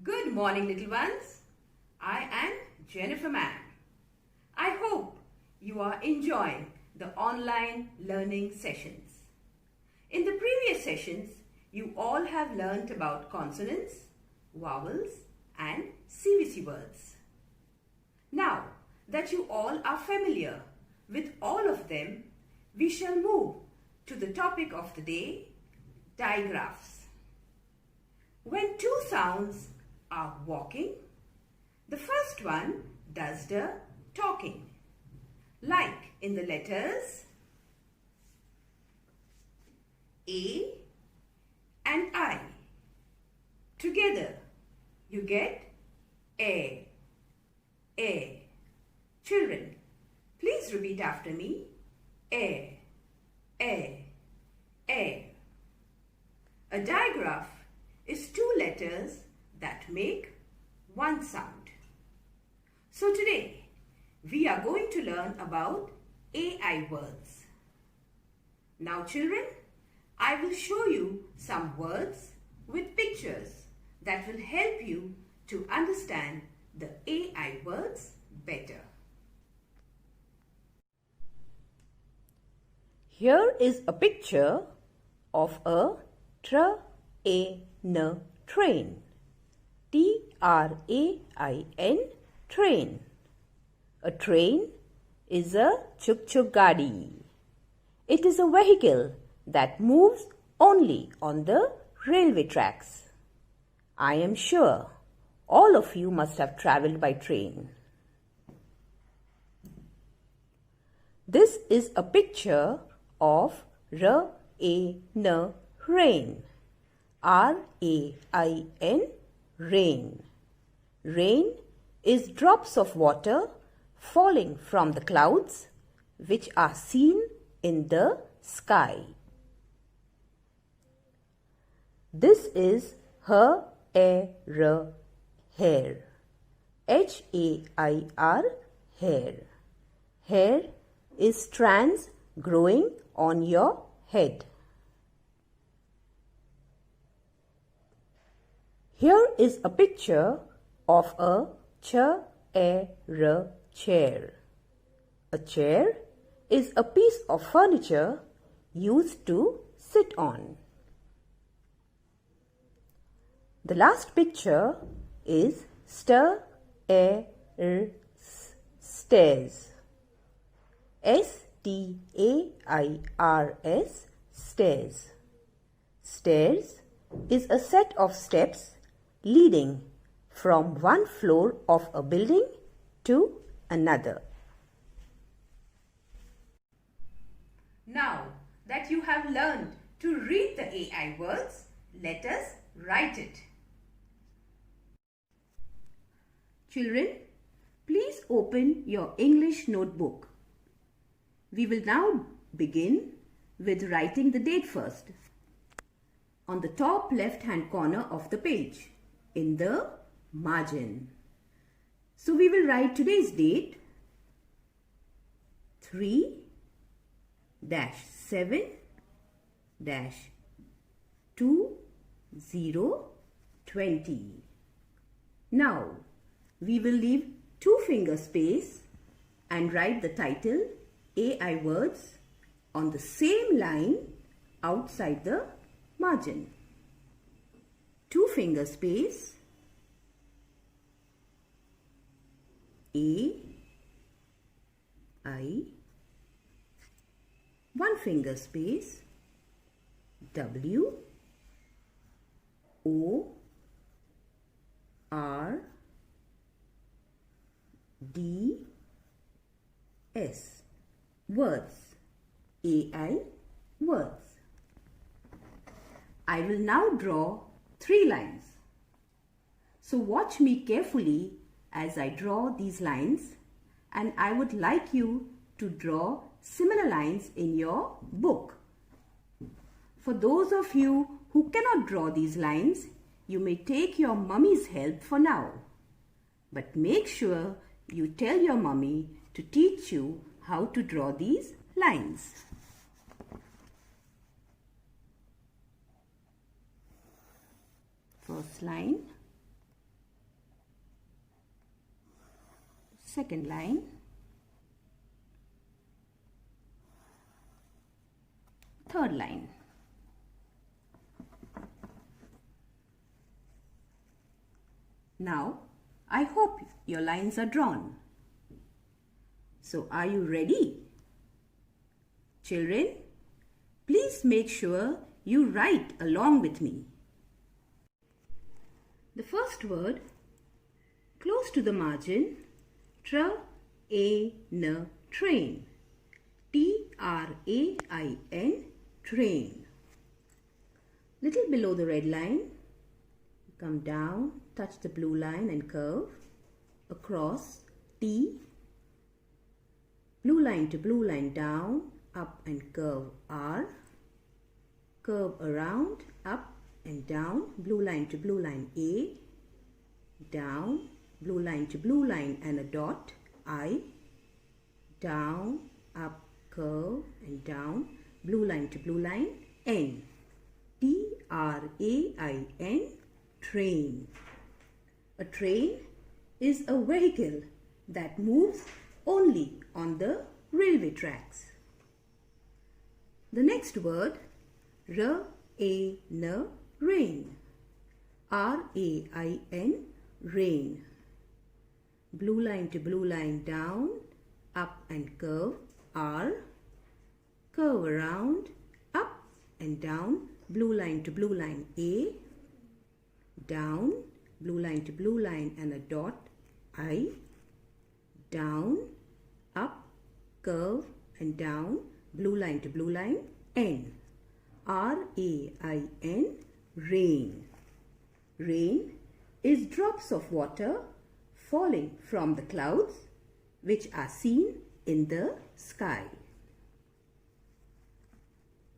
Good morning, little ones. I am Jennifer Mann. I hope you are enjoying the online learning sessions. In the previous sessions, you all have learnt about consonants, vowels and CVC words. Now that you all are familiar with all of them, we shall move to the topic of the day, digraphs. When two sounds are walking, the first one does the talking, like in the letters A and I. Together you get A. Children, please repeat after me. A. A digraph is two letters that make one sound. So today we are going to learn about AI words. Now children, I will show you some words with pictures that will help you to understand the AI words better. Here is a picture of a train. T-R-A-I-N, train. A train is a chuk-chuk gadi. It is a vehicle that moves only on the railway tracks. I am sure all of you must have travelled by train. This is a picture of rain. R-A-I-N, rain. Rain is drops of water falling from the clouds which are seen in the sky. This is hair. Hair. H-A-I-R, hair. Hair is strands growing on your head. Here is a picture of a chair. A chair is a piece of furniture used to sit on. The last picture is stairs. S-T-A-I-R-S, stairs. Stairs is a set of steps leading from one floor of a building to another. Now that you have learned to read the AI words, let us write it. Children, please open your English notebook. We will now begin with writing the date first. On the top left-hand corner of the page, in the margin. So we will write today's date 3-7-2020. Now we will leave 2 finger space and write the title AI words on the same line outside the margin. 2 finger space A, I, 1 finger space W, O, R, D, S. Words. AI words. I will now draw 3 lines. So watch me carefully as I draw these lines, and I would like you to draw similar lines in your book. For those of you who cannot draw these lines, you may take your mummy's help for now. But make sure you tell your mummy to teach you how to draw these lines. First line, second line, third line. Now, I hope your lines are drawn. So, are you ready? Children, please make sure you write along with me. The first word, close to the margin, train, train. T-R-A-I-N, train. Little below the red line, come down, touch the blue line and curve across T. Blue line to blue line down, up and curve R. Curve around, up and down, blue line to blue line A. Down, blue line to blue line and a dot I. Down, up, curve and down, blue line to blue line N. T-R-A-I-N, train. A train is a vehicle that moves only on the railway tracks. The next word, rain, rain. R-A-I-N, rain. Blue line to blue line down, up and curve R. Curve around, up and down, blue line to blue line A. Down, blue line to blue line and a dot I. Down, up, curve and down, blue line to blue line N. R-A-I-N, rain. Rain is drops of water falling from the clouds which are seen in the sky.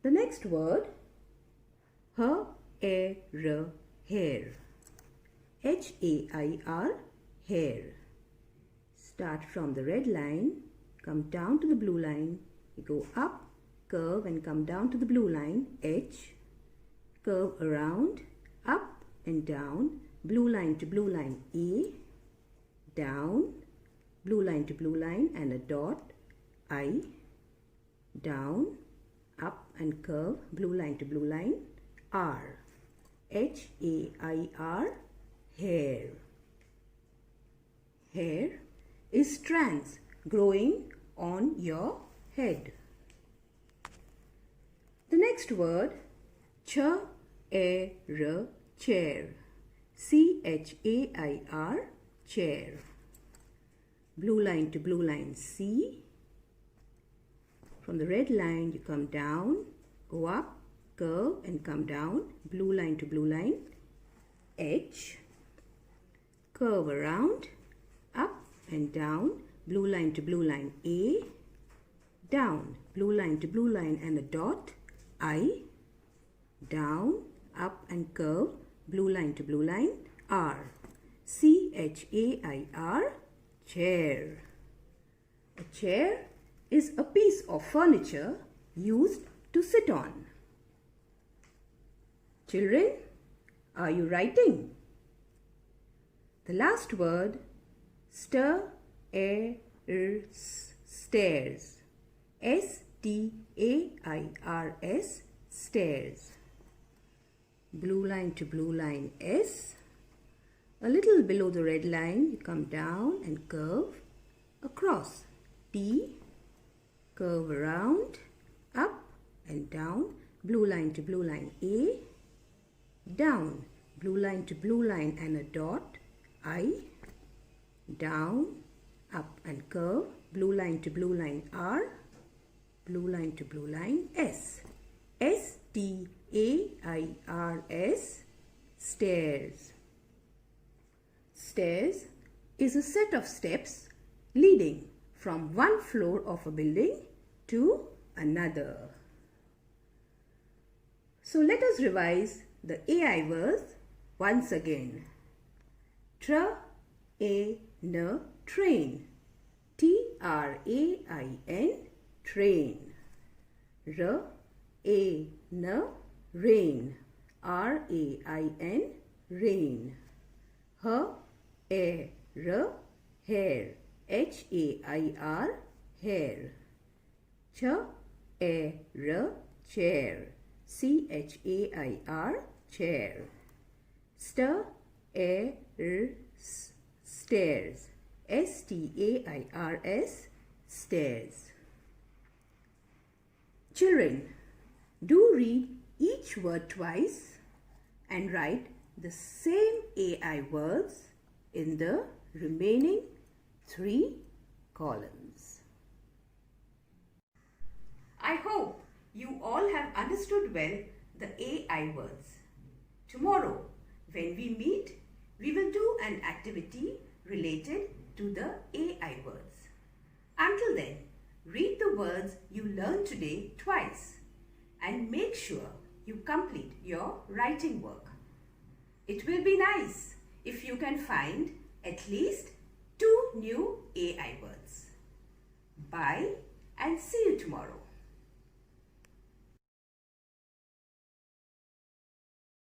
The next word, hair, hair. H-A-I-R, hair. Start from the red line, come down to the blue line, you go up, curve and come down to the blue line, H. Curve around, up and down, blue line to blue line A. Down, blue line to blue line and a dot I. Down, up and curve, blue line to blue line R. H-A-I-R, hair. Hair is strands growing on your head. The next word, chair, chair. C-H-A-I-R, chair. Blue line to blue line C. From the red line you come down, go up, curve and come down, blue line to blue line H. Curve around, up and down, blue line to blue line A. Down, blue line to blue line and a dot I. Down, up and curve, blue line to blue line R. C-H-A-I-R, chair. A chair is a piece of furniture used to sit on. Children, are you writing? The last word, stairs. Stairs. S-T-A-I-R-S, stairs. Blue line to blue line S. A little below the red line, you come down and curve across T. Curve around, up and down, blue line to blue line A. Down, blue line to blue line and a dot I. Down, up and curve, blue line to blue line R. Blue line to blue line S. S-T-A-I-R-S, stairs. Stairs is a set of steps leading from one floor of a building to another. So let us revise the AI words once again. Train, train. T-R-A-I-N, train. Rain, rain. R-A-I-N, rain. Hair, hair. H-A-I-R, hair. Ch-a-r, chair. C-H-A-I-R, chair. St-a-r-s, stairs. S-T-A-I-R-S, stairs. Children, do read each word twice and write the same AI words in the remaining 3 columns. I hope you all have understood well the AI words. Tomorrow, when we meet, we will do an activity related to the AI words. Until then, read the words you learned today twice and make sure you complete your writing work. It will be nice if you can find at least 2 new AI words. Bye and see you tomorrow.